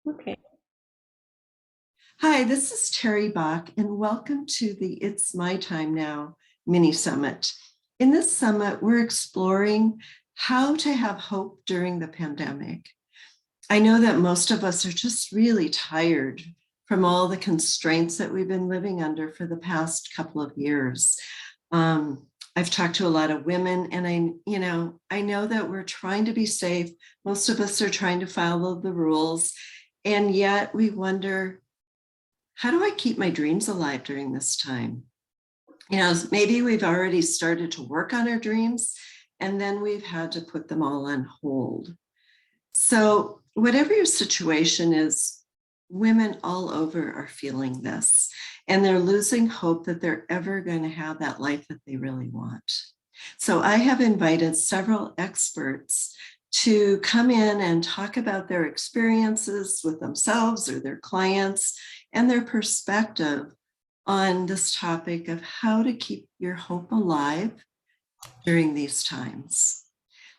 Okay. Hi, this is Terry Bach, and welcome to the It's My Time Now mini summit. In this summit, we're exploring how to have hope during the pandemic. I know that most of us are just really tired from all the constraints that we've been living under for the past couple of years. I've talked to a lot of women, and I know that we're trying to be safe. Most of us are trying to follow the rules, and yet we wonder, how do I keep my dreams alive during this time? Maybe we've already started to work on our dreams and then we've had to put them all on hold. So, whatever your situation is, women all over are feeling this and they're losing hope that they're ever going to have that life that they really want. So, I have invited several experts to come in and talk about their experiences with themselves or their clients and their perspective on this topic of how to keep your hope alive during these times.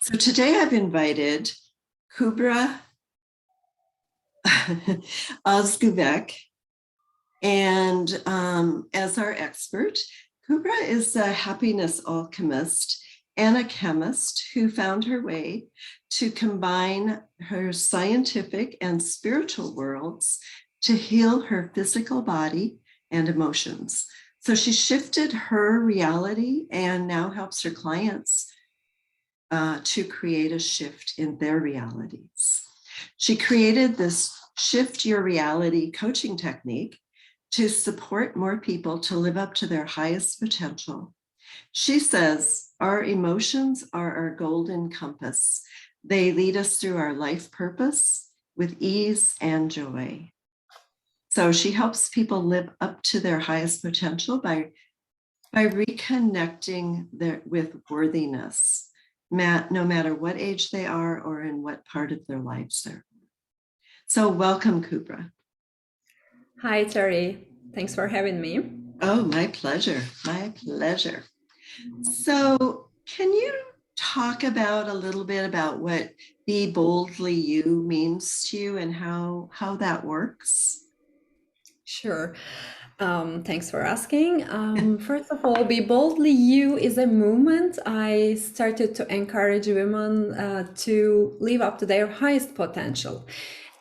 So today I've invited Kübra Ozguvenc and as our expert. Kübra is a happiness alchemist and a chemist who found her way to combine her scientific and spiritual worlds to heal her physical body and emotions. So she shifted her reality and now helps her clients to create a shift in their realities. She created this Shift Your Reality coaching technique to support more people to live up to their highest potential. She says our emotions are our golden compass. They lead us through our life purpose with ease and joy. So she helps people live up to their highest potential by reconnecting with worthiness, no matter what age they are or in what part of their lives they're. So welcome, Kübra. Hi, Terry. Thanks for having me. Oh, my pleasure. My pleasure. So can you talk about a little bit about what Be Boldly You means to you and how that works? Sure. Thanks for asking. First of all, Be Boldly You is a movement I started to encourage women to live up to their highest potential.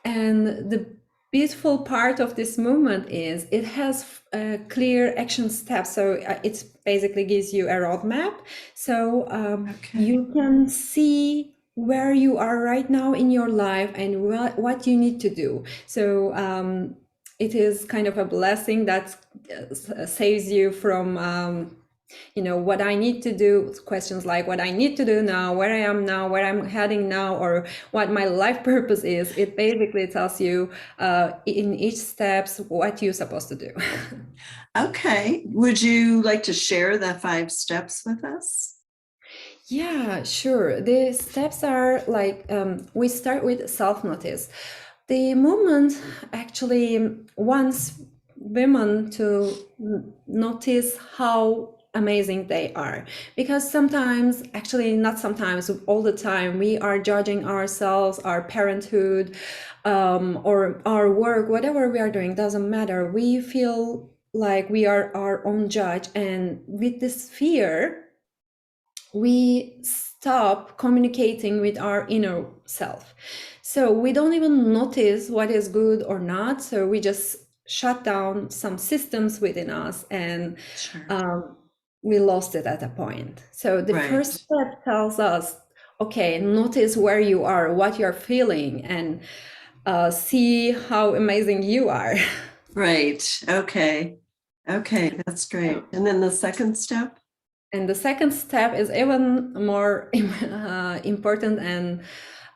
And the beautiful part of this movement is it has clear action steps. So it basically gives you a roadmap. So Okay. you can see where you are right now in your life and what you need to do. So it is kind of a blessing that saves you from what I need to do, questions like what I need to do now, where I am now, where I'm heading now, or what my life purpose is. It basically tells you in each steps what you're supposed to do. Okay. Would you like to share the 5 steps with us? Yeah, sure. The steps are like we start with self-notice. The movement actually wants women to notice how amazing they are, because sometimes, actually not sometimes, all the time, we are judging ourselves, our parenthood, or our work, whatever we are doing, doesn't matter. We feel like we are our own judge, and with this fear we stop communicating with our inner self. So we don't even notice what is good or not. So we just shut down some systems within us, and Sure. we lost it at a point. So the Right. first step tells us, okay, notice where you are, what you're feeling, and see how amazing you are. Right. Okay. Okay. That's great. And then the second step? And the second step is even more important and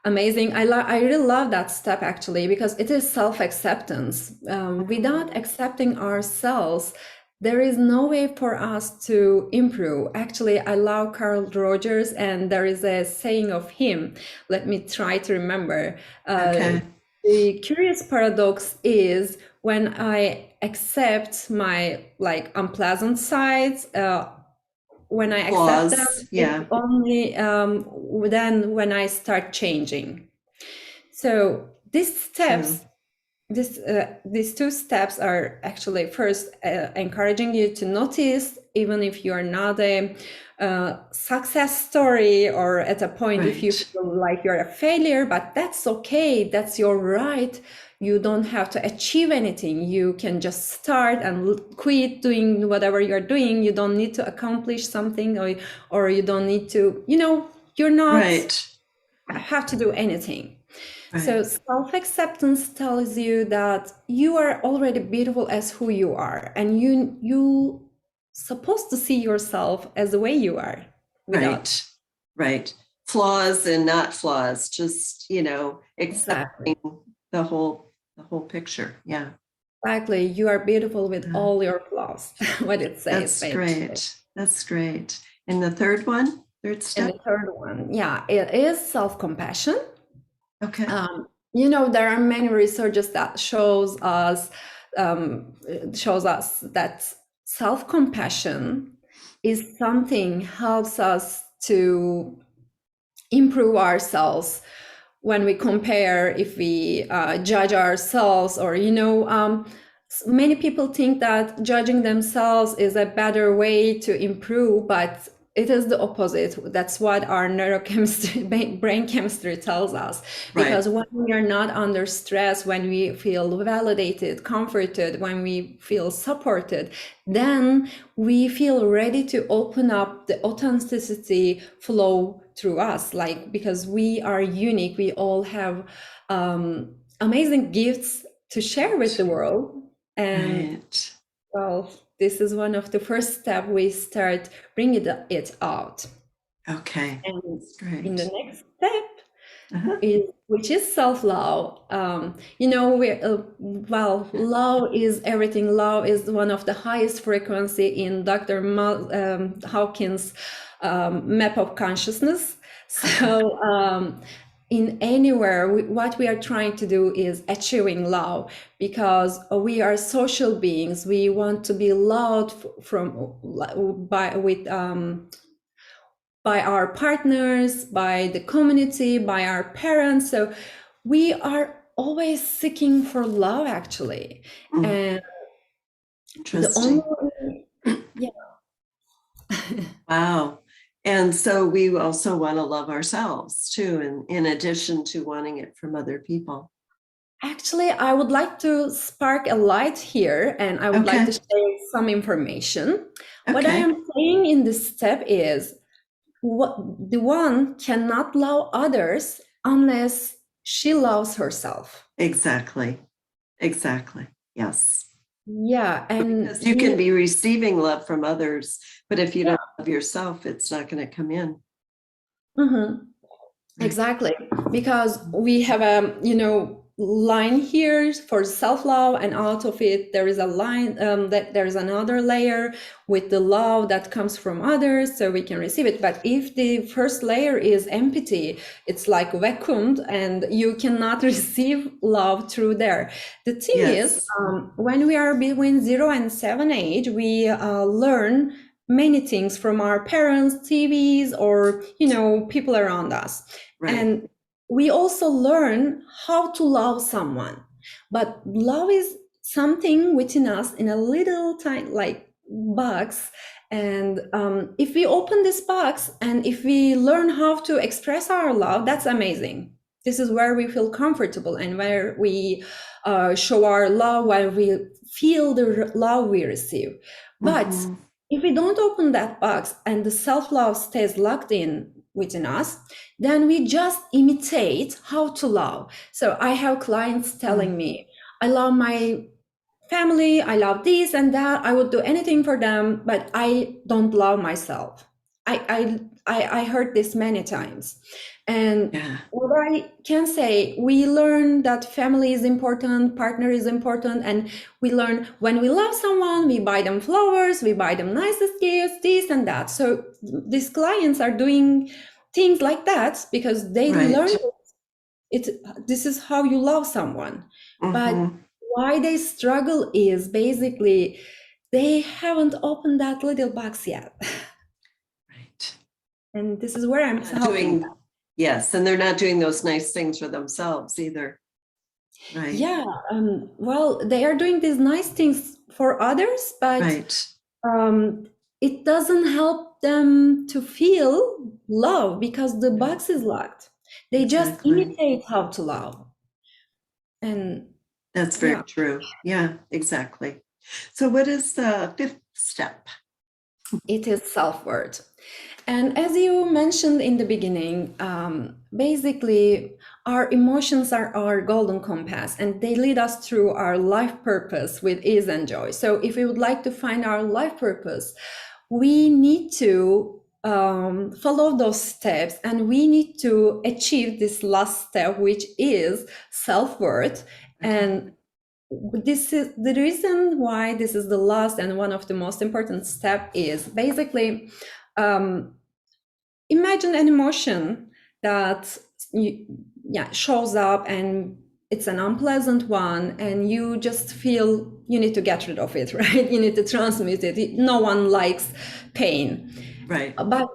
amazing. I really love that step actually, because it is self-acceptance. Without accepting ourselves, there is no way for us to improve. Actually, I love Carl Rogers, and there is a saying of him. Let me try to remember. Okay. The curious paradox is when I accept my like unpleasant sides. When I accept them, Pause. it's Yeah. only then when I start changing. So these True. steps these two steps are actually first encouraging you to notice, even if you are not a success story, or at a point if you Right. feel like you're a failure, but that's okay, that's your right. You don't have to achieve anything. You can just start and quit doing whatever you're doing. You don't need to accomplish something, or you don't need to, you're not Right. have to do anything. So Right. self-acceptance tells you that you are already beautiful as who you are, and you supposed to see yourself as the way you are, without. Right. Right. Flaws and not flaws, just, Exactly. accepting the whole picture. Yeah. Exactly. You are beautiful with Uh, all your flaws, what it says, That's basically. great. That's great. And the third And step? the third one, yeah, it is self-compassion. Okay. There are many researches that shows us that self-compassion is something helps us to improve ourselves when we compare, if we judge ourselves, or many people think that judging themselves is a better way to improve, but it is the opposite. That's what our neurochemistry, brain chemistry tells us. Right. Because when we are not under stress, when we feel validated, comforted, when we feel supported, then we feel ready to open up the authenticity flow through us. Like, because we are unique, we all have amazing gifts to share with the world. And Right. well, this is one of the first steps we start bringing it out. Okay. And That's in the great. next step Uh-huh. which is self-love. Love is everything. Love is one of the highest frequency in Dr. Hawkins' map of consciousness. So in anywhere, what we are trying to do is achieving love, because we are social beings. We want to be loved by our partners, by the community, by our parents. So we are always seeking for love, actually. Mm, And the interesting. only, yeah, Wow. And so we also want to love ourselves too, in addition to wanting it from other people. actually, I would like to spark a light here, and I would like to Okay. share some information. What I Okay. am saying in this step is, what the one cannot love others unless she loves herself. Exactly. Exactly. Yes. Yeah, and Because you can be receiving love from others, but if you yeah. don't love yourself, it's not going to come in. Mhm. Right. Exactly, because we have a line here for self-love, and out of it there is a line that there's another layer with the love that comes from others, so we can receive it. But if the first layer is empty, it's like vacuumed, and you cannot receive love through there. The thing is, Yes. when we are between 0 and 7 age, we learn many things from our parents, TVs, or people around us. Right. And we also learn how to love someone. But love is something within us in a little tiny, like, box. And if we open this box and if we learn how to express our love, that's amazing. This is where we feel comfortable, and where we show our love, where we feel the love we receive. But Mm-hmm. if we don't open that box and the self-love stays locked in within us, then we just imitate how to love. So I have clients telling me, I love my family, I love this and that, I would do anything for them, but I don't love myself. I heard this many times. And Yeah. what I can say, we learn that family is important, partner is important, and we learn when we love someone, we buy them flowers, we buy them nicest gifts, this and that. So these clients are doing things like that because they learn Right. it. This is how you love someone. But Mm-hmm. why they struggle is basically they haven't opened that little box yet. Right. And this is where I'm Not helping them. doing, yes, and they're not doing those nice things for themselves either. Right. Yeah, well, they are doing these nice things for others, but Right. um, it doesn't help them to feel love because the No, box is locked. They just exactly. imitate how to love. And That's very yeah, true. Yeah, exactly. So, what is the fifth step? it is self-worth. And as you mentioned in the beginning, basically, our emotions are our golden compass and they lead us through our life purpose with ease and joy. So, if we would like to find our life purpose, we need to follow those steps and we need to achieve this last step, which is self worth. Okay. And this is the reason why this is the last and one of the most important step is basically um, imagine an emotion that yeah, shows up and it's an unpleasant one and you just feel you need to get rid of it, right? You need to transmute it. No one likes pain. Right. But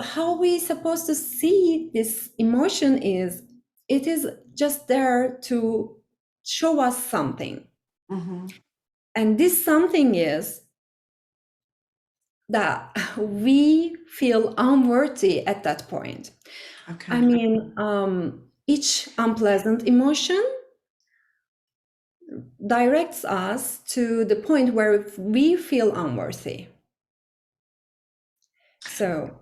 how we supposed to see this emotion is it is just there to show us something. Hmm. And this something is that we feel unworthy at that point. I Okay. mean, each unpleasant emotion directs us to the point where we feel unworthy. So,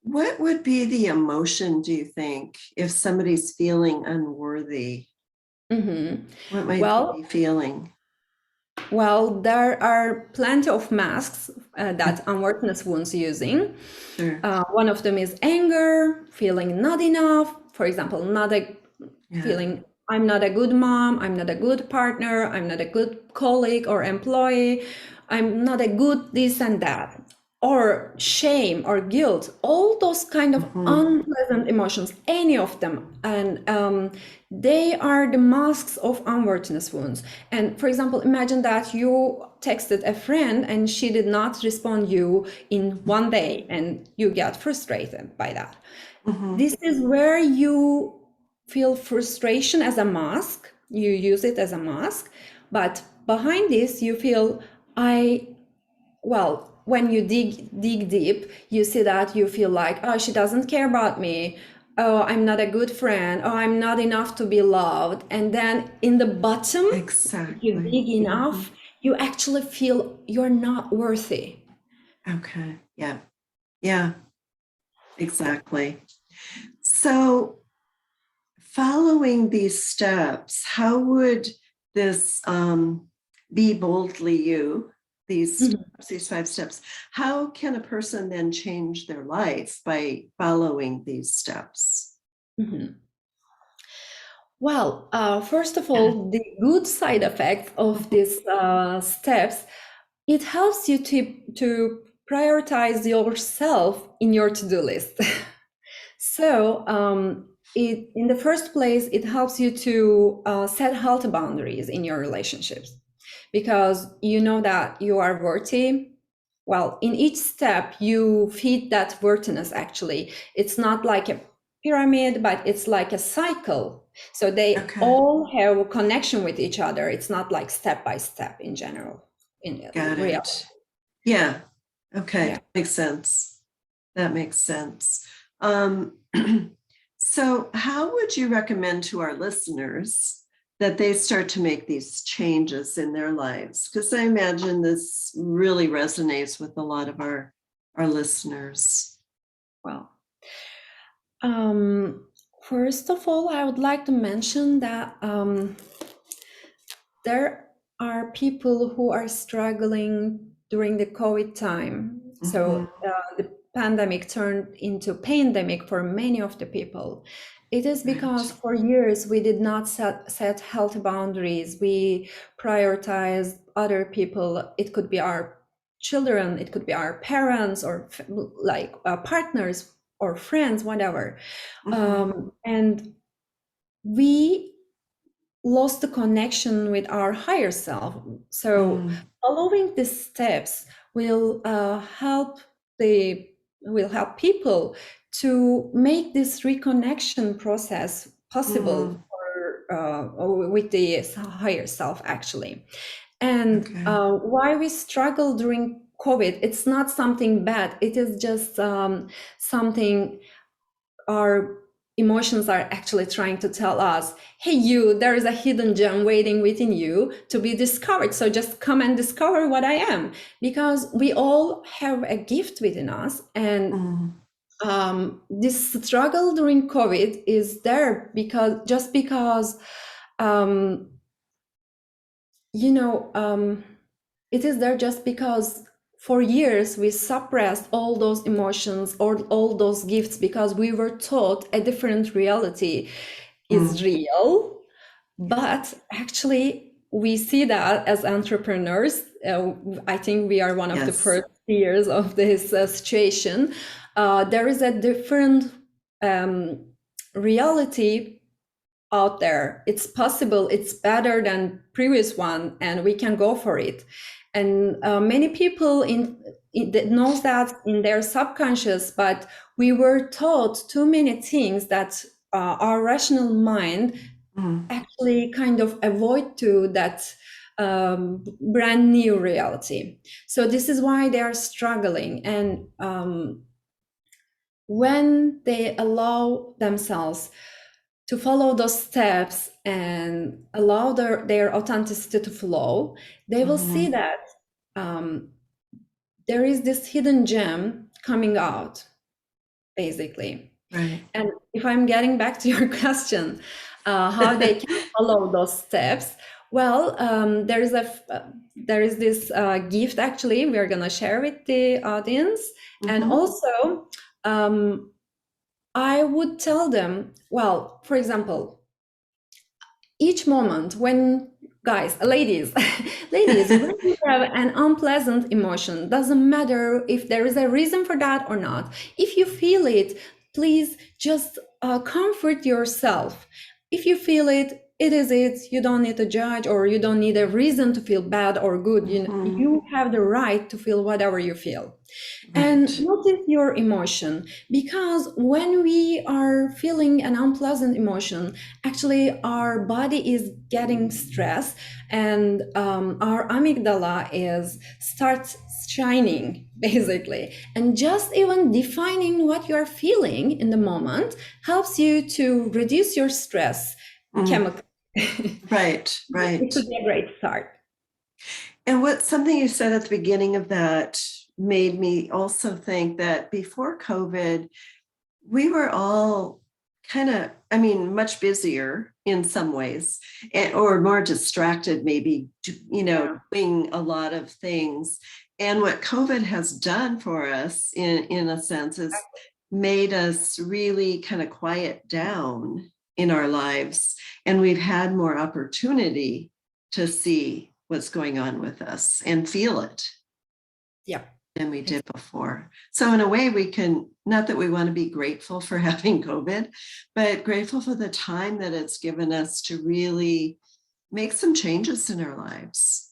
What would be the emotion, do you think, if somebody's feeling unworthy? mhm. What might they Well, be feeling? well, there are plenty of masks that unworthiness wounds using. Sure. One of them is anger, feeling not enough. For example, not a Yeah. feeling I'm not a good mom, I'm not a good partner, I'm not a good colleague or employee, I'm not a good this and that. Or shame or guilt, all those kind of Hmm. unpleasant emotions, any of them. And they are the masks of unworthiness wounds. And for example, imagine that you texted a friend and she did not respond you in one day and you get frustrated by that. Hmm. This is where you feel frustration as a mask. You use it as a mask, but behind this, you feel I. Well, when you dig deep, you see that you feel like, oh, she doesn't care about me. Oh, I'm not a good friend. Oh, I'm not enough to be loved. And then in the bottom, if you Exactly. dig Hmm. enough, you actually feel you're not worthy. Okay. Yeah. Yeah. Exactly. So, following these steps, how would this be boldly you? These Mhm. steps, these five steps. How can a person then change their life by following these steps? Mhm. Well, first of all, the good side effect of Mhm. these steps, it helps you to prioritize yourself in your to-do list. So, in the first place, it helps you to set healthy boundaries in your relationships because you know that you are worthy. Well, in each step, you feed that worthiness actually. It's not like a pyramid, but it's like a cycle. So they Okay, all have a connection with each other. It's not like step by step in general, in got real. it. Yeah. Okay, Yeah. that makes sense. That makes sense. Um, so, how would you recommend to our listeners that they start to make these changes in their lives? Because I imagine this really resonates with a lot of our listeners. Well, um, first of all, I would like to mention that there are people who are struggling during the COVID time. Mhm. So the pandemic turned into pandemic for many of the people. It is because Right. for years we did not set health boundaries. We prioritized other people. It could be our children, it could be our parents or like partners or friends, whatever. Mhm. And we lost the connection with our higher self. So Mm. following these steps will the will help people to make this reconnection process possible Mm. with the higher self, actually. And Okay. why we struggle during COVID, it's not something bad. It is just something our emotions are actually trying to tell us, hey, you, there is a hidden gem waiting within you to be discovered. So just come and discover what I am, because we all have a gift within us. And Mm, this struggle during COVID is there because um, you know, it is there just because for years we suppressed all those emotions or all those gifts because we were taught a different reality is mm, real. But actually, we see that as entrepreneurs. I think we are one of the yes. first years of this situation. There is a different um, reality out there. It's possible, it's better than previous one, and we can go for it. And many people that knows that in their subconscious, but we were taught too many things that our rational mind Mm, actually kind of avoid to that brand new reality. So this is why they are struggling. And when they allow themselves to follow those steps and allow their authenticity to flow, they will see mhm. that um, there is this hidden gem coming out, basically. Right. And if I'm getting back to your question, how they can follow those steps, well, there is this gift actually we are gonna share with the audience, and Mhm, also I would tell them, well, for example, each moment when guys, ladies, ladies, when you have an unpleasant emotion, doesn't matter if there is a reason for that or not, if you feel it, please just comfort yourself. If you feel it, it is it. You don't need to judge, or you don't need a reason to feel bad or good. mhm. You have the right to feel whatever you feel. And Right. notice your emotion, because when we are feeling an unpleasant emotion, actually our body is getting stressed, and our amygdala is starts shining basically. And just even defining what you are feeling in the moment helps you to reduce your stress Mm, chemical. right. It Right. could be a great start. And what something you said at the beginning of that made me also think that before COVID, we were all kind of, I mean, much busier in some ways, or more distracted, maybe, Yeah. doing a lot of things. And what COVID has done for us, in a sense, is made us really kind of quiet down in our lives. And we've had more opportunity to see what's going on with us and feel it Yeah. than we did before. So in a way, we can, not that we want to be grateful for having COVID, but grateful for the time that it's given us to really make some changes in our lives.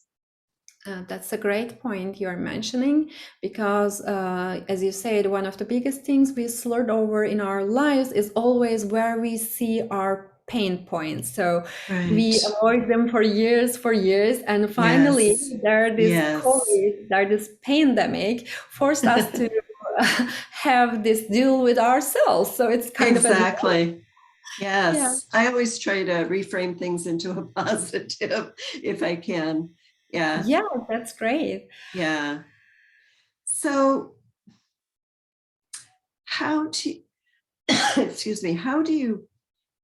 That's a great point you're mentioning, because, as you said, one of the biggest things we slurred over in our lives is always where we see our pain points. So Right. we avoid them for years, and finally, Yes. there this Yes. COVID, there this pandemic forced us to have this deal with ourselves. So it's kind of a dilemma. Exactly. Yeah. Yes. I always try to reframe things into a positive if I can. Yeah. Yeah, that's great. Yeah. So how to, excuse me, how do you,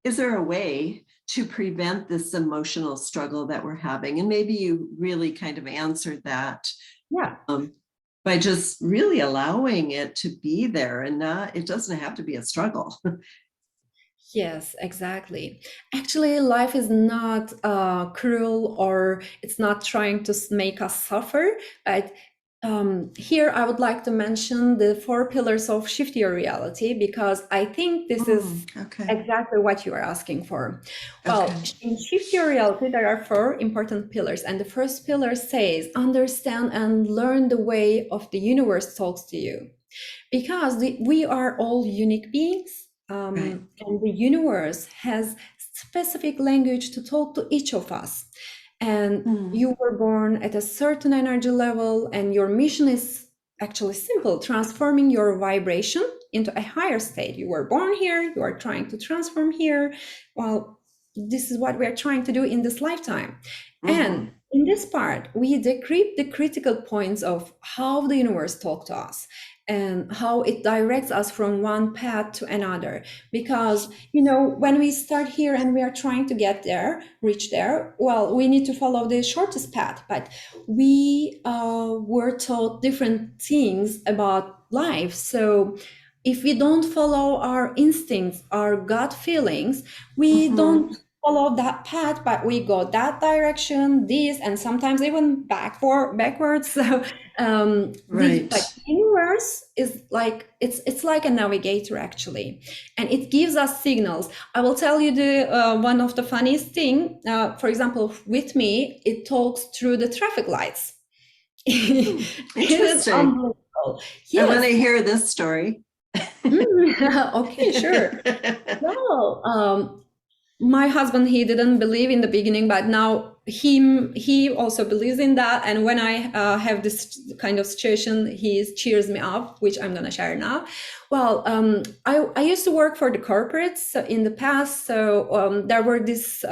is there a way to prevent this emotional struggle that we're having? And maybe you really kind of answered that Yeah. um, by just really allowing it to be there, and not, it doesn't have to be a struggle. Yes, exactly. Actually, life is not cruel, or it's not trying to make us suffer. But here I would like to mention the four pillars of shift your reality, because I think this is Okay. exactly what you are asking for. Okay. Well, in shift your reality, there are four important pillars. And the first pillar says, understand and learn the way of the universe talks to you, because we are all unique beings, Right. and the universe has specific language to talk to each of us. And Mm. you were born at a certain energy level, and your mission is actually simple: transforming your vibration into a higher state. You were born here, you are trying to transform here. Well, this is what we are trying to do in this lifetime. Mm-hmm. And in this part, we decrypt the critical points of how the universe talks to us and how it directs us from one path to another. Because, when we start here and we are trying to reach there, well, we need to follow the shortest path. But we were taught different things about life. So if we don't follow our instincts, our gut feelings, we Mm-hmm. don't follow that path, but we go that direction, this, and sometimes even backwards. So the Right. universe is like it's like a navigator actually, and it gives us signals. I will tell you the one of the funniest thing. For example, with me, it talks through the traffic lights. It is Interesting. unbelievable. I want to Yes. hear this story. Okay, sure. Well, my husband, he didn't believe in the beginning, but now he also believes in that. And when I have this kind of situation, he cheers me up, which I'm going to share now. Well, I used to work for the corporates in the past, so there were this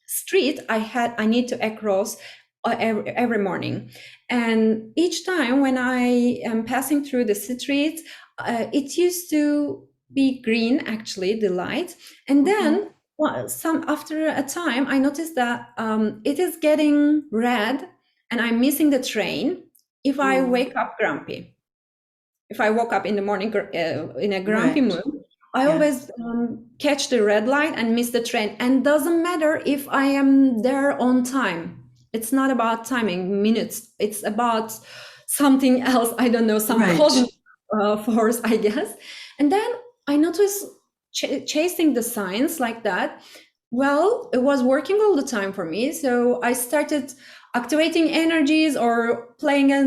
street I need to cross every morning, and each time when I am passing through the street, it used to be green, actually, the light, and Mm-hmm. then after a time, I noticed that it is getting red, and I'm missing the train. If I Mm. wake up grumpy, if I woke up in the morning in a grumpy Right. mood, I Yes. always catch the red light and miss the train. And doesn't matter if I am there on time. It's not about timing, minutes. It's about something else. I don't know, some Right. cosmic force, I guess. And then I noticed chasing the signs like that. Well, it was working all the time for me. So I started activating energies or playing a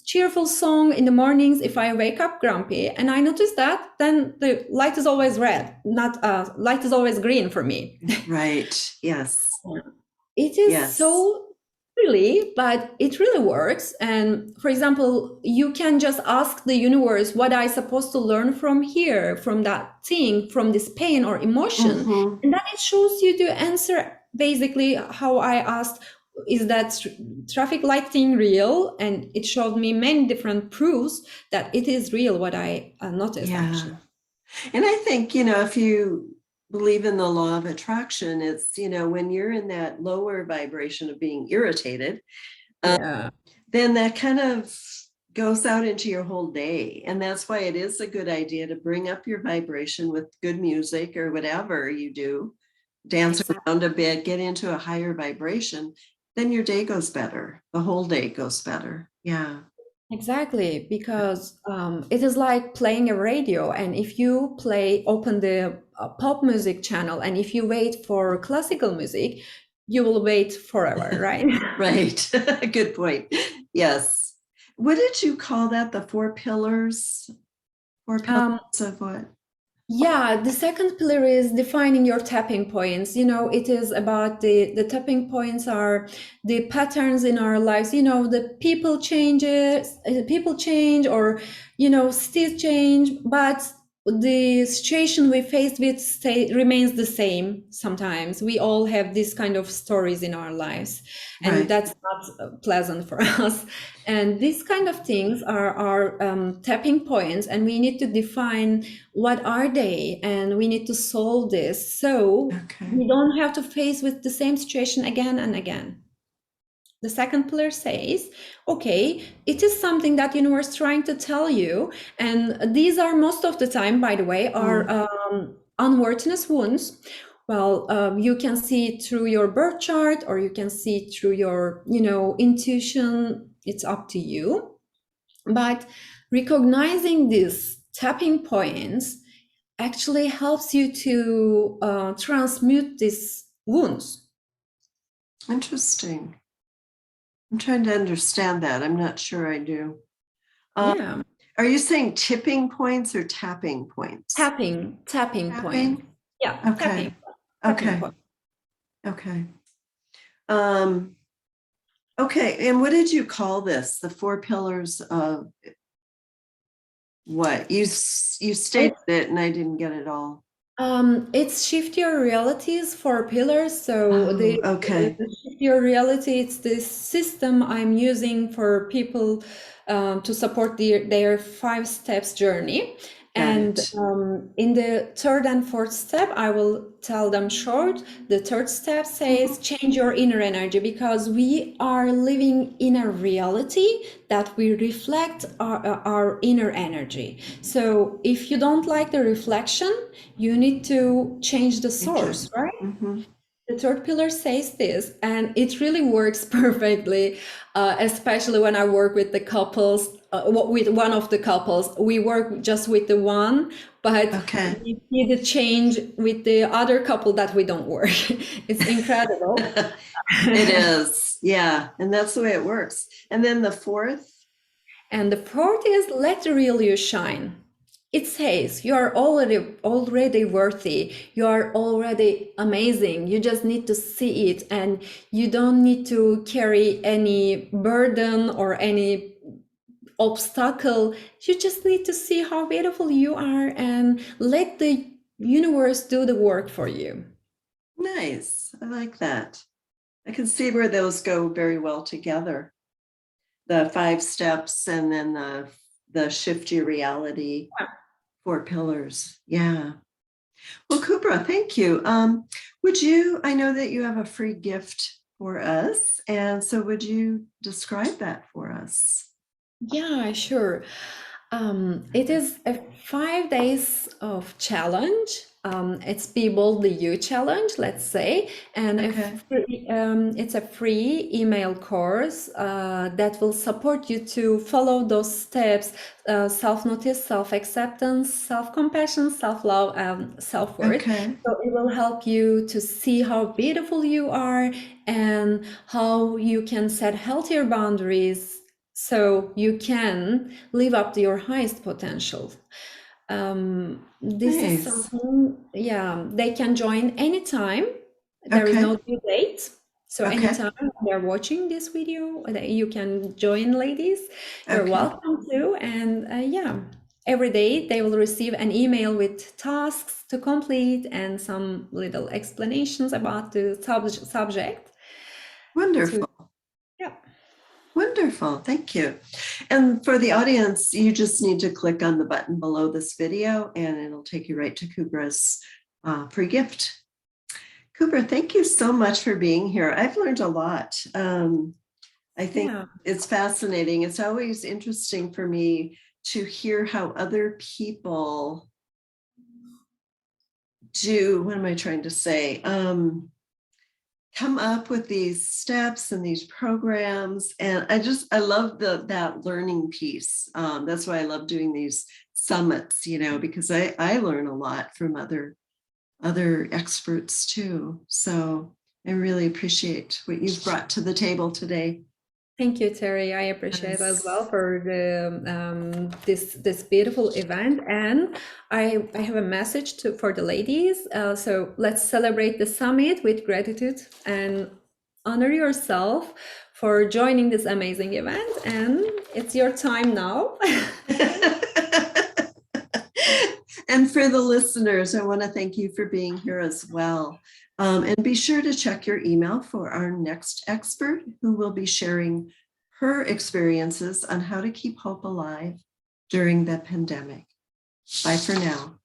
cheerful song in the mornings if I wake up grumpy. And I noticed that then the light is always red, not light is always green for me. Right. Yes. It is Yes. so silly, but it really works. And for example, you can just ask the universe, what I supposed to learn from here, from that thing, from this pain or emotion. Mm-hmm. And then it shows you the answer. Basically, how I asked, is that traffic light thing real? And it showed me many different proofs that it is real, what I noticed Yeah. actually. And I think, if you believe in the law of attraction, it's, when you're in that lower vibration of being irritated, Yeah. then that kind of goes out into your whole day. And that's why it is a good idea to bring up your vibration with good music or whatever you do, dance Exactly. around a bit, get into a higher vibration. Then your day goes better. The whole day goes better. Yeah. Exactly, because it is like playing a radio, and if you open the pop music channel, and if you wait for classical music, you will wait forever, right? Right. Good point. Yes. What did you call that? The four pillars? Four pillars Um, of what? Yeah, the second pillar is defining your tapping points. It is about the tapping points are the patterns in our lives. The people change, or still change, but the situation we faced with remains the same. Sometimes we all have this kind of stories in our lives, and Right. that's not pleasant for us. And these kind of things are our tapping points, and we need to define what are they, and we need to solve this so Okay. we don't have to face with the same situation again and again. The second pillar says, okay, it is something that universe trying to tell you, and these are most of the time, by the way, are Mm. unworthiness wounds. Well, you can see it through your birth chart, or you can see it through your intuition. It's up to you. But recognizing these tapping points actually helps you to transmute these wounds. Interesting. I'm trying to understand that. I'm not sure I do. Um, Yeah, are you saying tipping points or tapping points? tapping points. Tapping? Yeah, tapping. Okay. Starting Okay. point. Okay. Okay. And what did you call this? The 4 pillars of what? You stated it and I didn't get it all. It's shift your realities for pillars. So Oh, okay. the shift your reality, it's this system I'm using for people to support their 5 steps journey. Got And it. in the third and fourth step, I will tell them short. The third step says change your inner energy, because we are living in a reality that we reflect our inner energy. So if you don't like the reflection, you need to change the source, Agent. right? Mm-hmm. The third pillar says this, and it really works perfectly, especially when I work with the couples, with one of the couples. We work just with the one, but Okay. we see the change with the other couple that we don't work. It's incredible. It is. Yeah. And that's the way it works. And then the 4th. And the fourth is let the real you shine. It says you are already worthy. You are already amazing. You just need to see it, and you don't need to carry any burden or any obstacle. You just need to see how beautiful you are and let the universe do the work for you. Nice. I like that. I can see where those go very well together. The 5 steps and then the shift your reality 4 pillars. Yeah. Well, Kübra, thank you. I know that you have a free gift for us. And so would you describe that for us? Yeah, sure. It is a 5 days of challenge. It's Be Boldly You challenge, let's say, and Okay. it's a free email course that will support you to follow those steps: self-notice, self-acceptance, self-compassion, self-love, and self-worth. Okay. So it will help you to see how beautiful you are and how you can set healthier boundaries so you can live up to your highest potential. This is Nice. something, yeah, they can join anytime. There is Okay. no due date. So Okay. anytime they're watching this video, you can join, ladies. You're Okay. welcome to. And yeah, every day they will receive an email with tasks to complete and some little explanations about the subject. To, Wonderful. yeah. Wonderful. Thank you. And for the audience, you just need to click on the button below this video and it'll take you right to Kübra's free gift. Kübra, thank you so much for being here. I've learned a lot. I think Yeah. it's fascinating. It's always interesting for me to hear how other people do, what am I trying to say? Come up with these steps and these programs. And I love that learning piece. That's why I love doing these summits, because I learn a lot from other experts too. So I really appreciate what you've brought to the table today. Thank you, Terry. I appreciate as well Yes. for the this beautiful event, and I have a message for the ladies. So let's celebrate the summit with gratitude and honor yourself for joining this amazing event. And it's your time now. And for the listeners, I want to thank you for being here as well. And be sure to check your email for our next expert who will be sharing her experiences on how to keep hope alive during the pandemic. Bye for now.